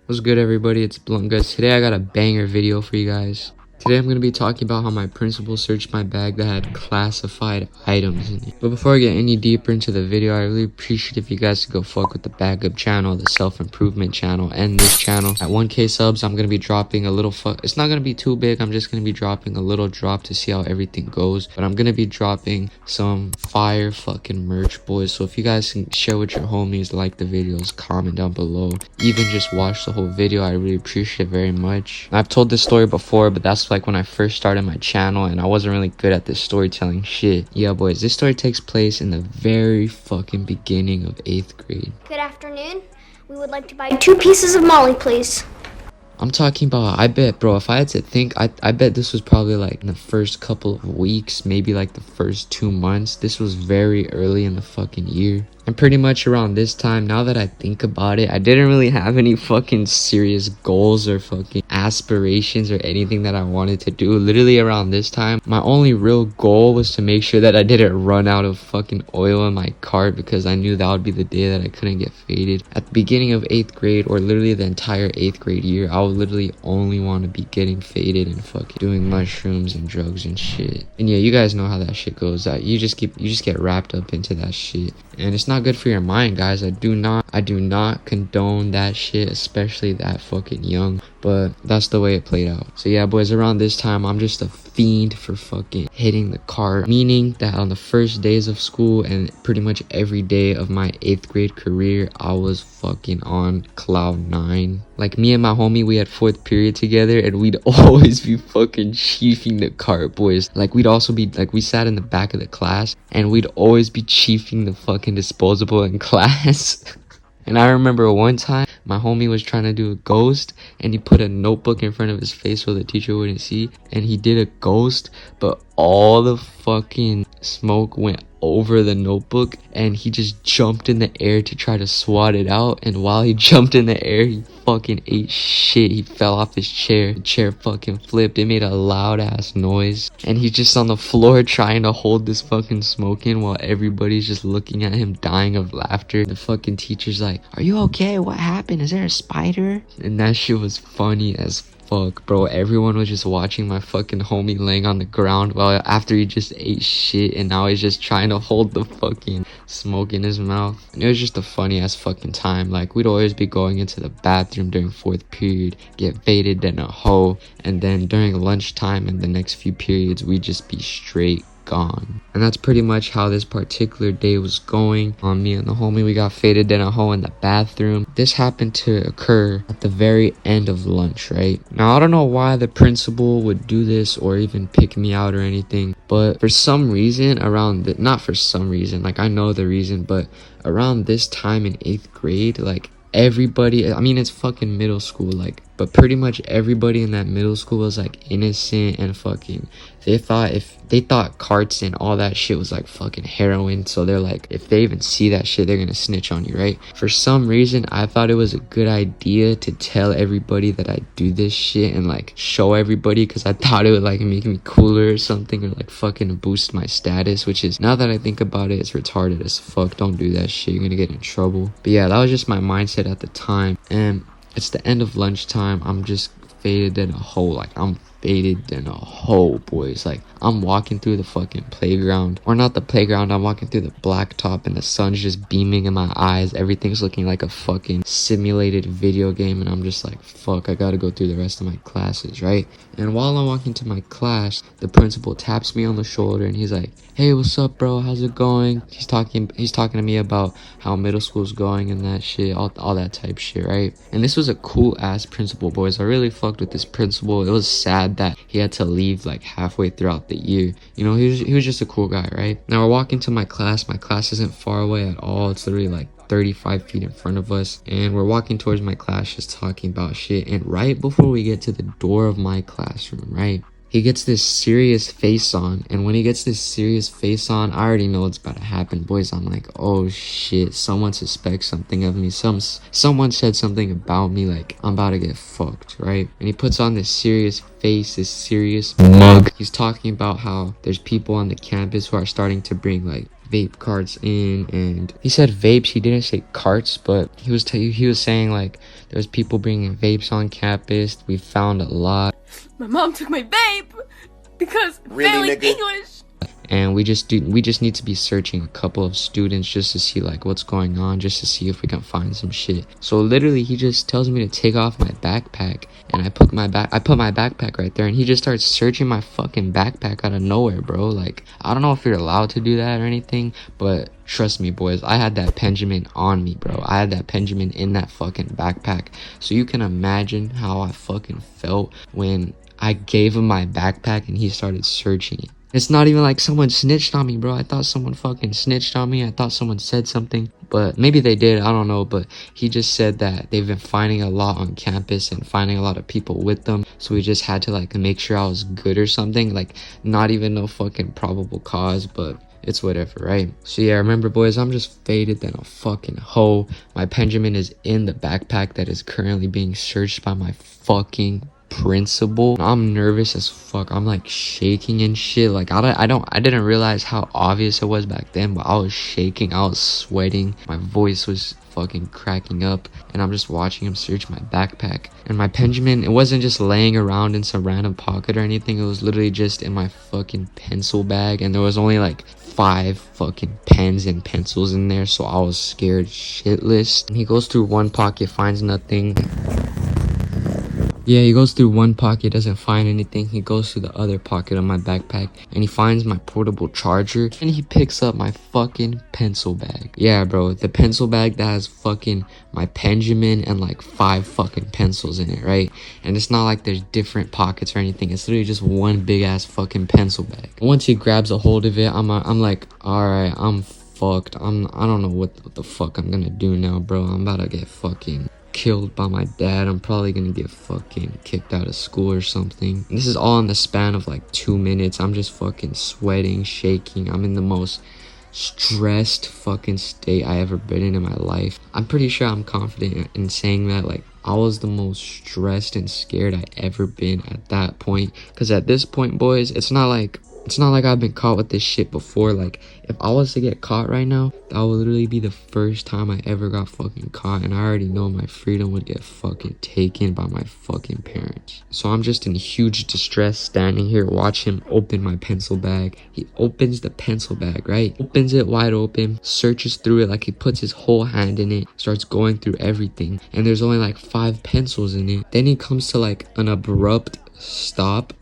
What's good, everybody? It's Blunt Guts. Today I got a banger video for you guys. Today I'm going to be talking about how my principal searched my bag that had classified items in it. But before I get any deeper into the video, I really appreciate if you guys could go fuck with the Bag Up channel, the self-improvement channel, and this channel. At 1K subs, I'm going to be dropping a little it's not going to be too big. I'm just going to be dropping a little drop to see how everything goes. But I'm going to be dropping some fire fucking merch, boys. So if you guys can share with your homies, like the videos, comment down below, even just watch the whole video, I really appreciate it very much. I've told this story before, but that's like when I first started my channel and I wasn't really good at this storytelling shit. Yeah, boys, this story takes place in the very fucking beginning of 8th grade. Good afternoon. We would like to buy 2 pieces of Molly, please. I'm talking about, I bet, bro, if I had to think, I bet this was probably like in the first couple of weeks, maybe like the first 2 months. This was very early in the fucking year. And pretty much around this time, now that I think about it, I didn't really have any fucking serious goals or fucking aspirations or anything that I wanted to do. Literally around this time, my only real goal was to make sure that I didn't run out of fucking oil in my cart, because I knew that would be the day that I couldn't get faded. At the beginning of 8th grade, or literally the entire 8th grade year, I would literally only want to be getting faded and fucking doing mushrooms and drugs and shit. And yeah, you guys know how that shit goes. That you just get wrapped up into that shit. And it's not good for your mind, guys. I do not condone that shit, especially that fucking young. But that's the way it played out. So yeah, boys, around this time, I'm just a fiend for fucking hitting the cart. Meaning that on the first days of school and pretty much every day of my 8th grade career, I was fucking on cloud 9. Like, me and my homie, we had 4th period together, and we'd always be fucking chiefing the cart, boys. Like, we'd also be, like, we sat in the back of the class, and we'd always be chiefing the fucking disposable in class. And I remember one time, my homie was trying to do a ghost, and he put a notebook in front of his face so the teacher wouldn't see, and he did a ghost, but all the fucking smoke went over the notebook, and he just jumped in the air to try to swat it out. And while he jumped in the air, he fucking ate shit. He fell off his chair. The chair fucking flipped. It made a loud ass noise, and he's just on the floor trying to hold this fucking smoke in while everybody's just looking at him dying of laughter. The fucking teacher's like, "Are you okay? What happened? Is there a spider?" And that shit was funny as fuck, bro. Everyone was just watching my fucking homie laying on the ground while after he just ate shit, and now he's just trying to hold the fucking smoke in his mouth. And it was just a funny ass fucking time. Like, we'd always be going into the bathroom during 4th period, get faded in a hoe, and then during lunchtime and the next few periods, we'd just be straight gone. And that's pretty much how this particular day was going. On me and the homie, we got faded in a hole in the bathroom. This happened to occur at the very end of lunch, right? Now, I don't know why the principal would do this or even pick me out or anything, but for some reason not for some reason, like, I know the reason, but around this time in 8th grade, like, everybody, I mean, it's fucking middle school, like, but pretty much everybody in that middle school was like innocent and fucking, they thought carts and all that shit was like fucking heroin. So they're like, if they even see that shit, they're gonna snitch on you, right? For some reason, I thought it was a good idea to tell everybody that I do this shit and like show everybody, because I thought it would like make me cooler or something, or like fucking boost my status, which is, now that I think about it, it's retarded as fuck. Don't do that shit, you're gonna get in trouble. But yeah, that was just my mindset at the time. And it's the end of lunchtime. I'm just faded in a hole. Like, I'm faded in a hole, boys. Like, I'm walking through the fucking playground, or not the playground, I'm walking through the blacktop, and the sun's just beaming in my eyes. Everything's looking like a fucking simulated video game, and I'm just like, fuck, I gotta go through the rest of my classes, right? And while I'm walking to my class, the principal taps me on the shoulder, and he's like, "Hey, what's up, bro? How's it going?" He's talking to me about how middle school's going and that shit, all that type shit, right? And this was a cool ass principal, boys. I really fucked with this principal. It was sad that he had to leave like halfway throughout the year. You know, he was just a cool guy, right? Now we're walking to my class. My class isn't far away at all. It's literally like 35 feet in front of us, and we're walking towards my class just talking about shit. And right before we get to the door of my classroom, right, he gets this serious face on, and when he gets this serious face on, I already know what's about to happen, boys. I'm like, oh shit, someone suspects something of me. Someone said something about me, like, I'm about to get fucked, right? And he puts on this serious face, this serious mug. He's talking about how there's people on the campus who are starting to bring like vape carts in, and he said vapes. He didn't say carts, but he was saying like there's people bringing vapes on campus. We found a lot. My mom took my vape because failing English. And we just need to be searching a couple of students just to see like what's going on, just to see if we can find some shit. So literally he just tells me to take off my backpack, and I put my backpack right there, and he just starts searching my fucking backpack out of nowhere, bro. Like, I don't know if you're allowed to do that or anything, but trust me, boys, I had that Benjamin on me, bro. I had that Benjamin in that fucking backpack. So you can imagine how I fucking felt when I gave him my backpack and he started searching it. It's not even like someone snitched on me, bro. I thought someone fucking snitched on me. I thought someone said something, but maybe they did. I don't know, but he just said that they've been finding a lot on campus and finding a lot of people with them. So we just had to like make sure I was good or something. Like, not even no fucking probable cause, but it's whatever, right? So yeah, remember, boys, I'm just faded than a fucking hoe. My Benjamin is in the backpack that is currently being searched by my fucking principal. I'm nervous as fuck. I'm like shaking and shit. Like, I didn't realize how obvious it was back then, but I was shaking, I was sweating, my voice was fucking cracking up, and I'm just watching him search my backpack. And my Benjamin, it wasn't just laying around in some random pocket or anything. It was literally just in my fucking pencil bag, and there was only like 5 fucking pens and pencils in there, so I was scared shitless. And he goes through one pocket, finds nothing. Yeah, he goes through one pocket, doesn't find anything. He goes through the other pocket of my backpack, and he finds my portable charger, and he picks up my fucking pencil bag. Yeah, bro, the pencil bag that has fucking my Benjamin and like 5 fucking pencils in it, right? And it's not like there's different pockets or anything. It's literally just one big ass fucking pencil bag. Once he grabs a hold of it, I'm like, all right, I'm fucked. I don't know what the fuck I'm gonna do now, bro. I'm about to get fucking killed by my dad. I'm probably gonna get fucking kicked out of school or something. And this is all in the span of like 2 minutes. I'm just fucking sweating, shaking. I'm in the most stressed fucking state I ever been in my life. I'm pretty sure I'm confident in saying that. Like, I was the most stressed and scared I ever been at that point. Because at this point, boys, it's not like I've been caught with this shit before. Like, if I was to get caught right now, that would literally be the first time I ever got fucking caught, and I already know my freedom would get fucking taken by my fucking parents. So I'm just in huge distress, standing here, watch him open my pencil bag. He opens the pencil bag, right? Opens it wide open, searches through it like he puts his whole hand in it, starts going through everything, and there's only like 5 pencils in it. Then he comes to like an abrupt stop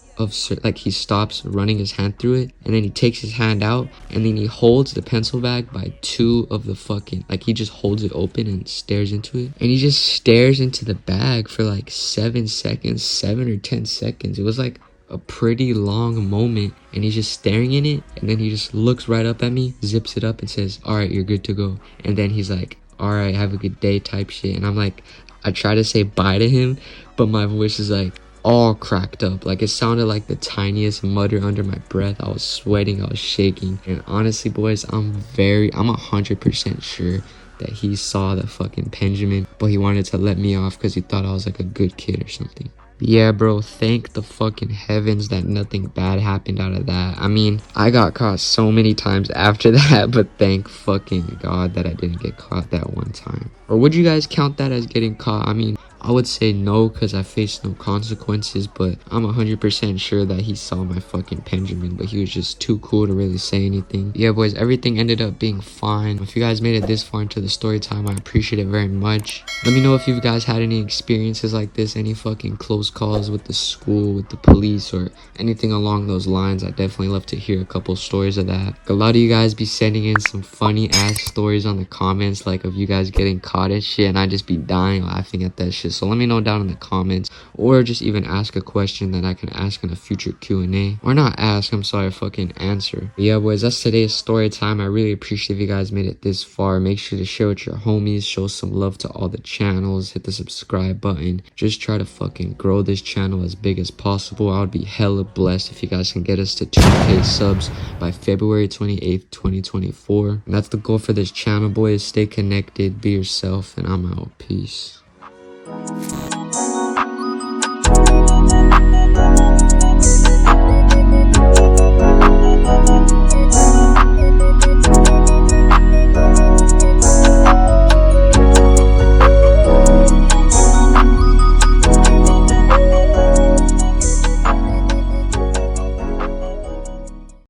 like he stops running his hand through it, and then he takes his hand out, and then he holds the pencil bag by 2 of the fucking, like, he just holds it open and stares into it, and he just stares into the bag for like 7 seconds, 7 or 10 seconds. It was like a pretty long moment, and he's just staring in it, and then he just looks right up at me, zips it up, and says, all right, you're good to go. And then he's like, all right, have a good day type shit. And I'm like, I try to say bye to him, but my voice is like all cracked up. Like, it sounded like the tiniest mutter under my breath. I was sweating, I was shaking. And honestly, boys, I'm 100% sure that he saw the fucking Benjamin, but he wanted to let me off because he thought I was like a good kid or something. Yeah, bro, thank the fucking heavens that nothing bad happened out of that. I mean, I got caught so many times after that, but thank fucking God that I didn't get caught that one time. Or would you guys count that as getting caught? I mean, I would say no, because I faced no consequences, but I'm 100% sure that he saw my fucking Benjamin, but he was just too cool to really say anything. Yeah, boys, everything ended up being fine. If you guys made it this far into the story time, I appreciate it very much. Let me know if you guys had any experiences like this, any fucking close calls with the school, with the police, or anything along those lines. I'd definitely love to hear a couple stories of that. A lot of you guys be sending in some funny ass stories on the comments, like of you guys getting caught and shit, and I just be dying laughing at that shit. So let me know down in the comments, or just even ask a question that I can ask in a future Q&A. Or not ask, I'm sorry, fucking answer. But yeah, boys, that's today's story time. I really appreciate if you guys made it this far. Make sure to share with your homies, show some love to all the channels, hit the subscribe button. Just try to fucking grow this channel as big as possible. I would be hella blessed if you guys can get us to 2K subs by February 28th, 2024. And that's the goal for this channel, boys. Stay connected, be yourself, and I'm out. Peace.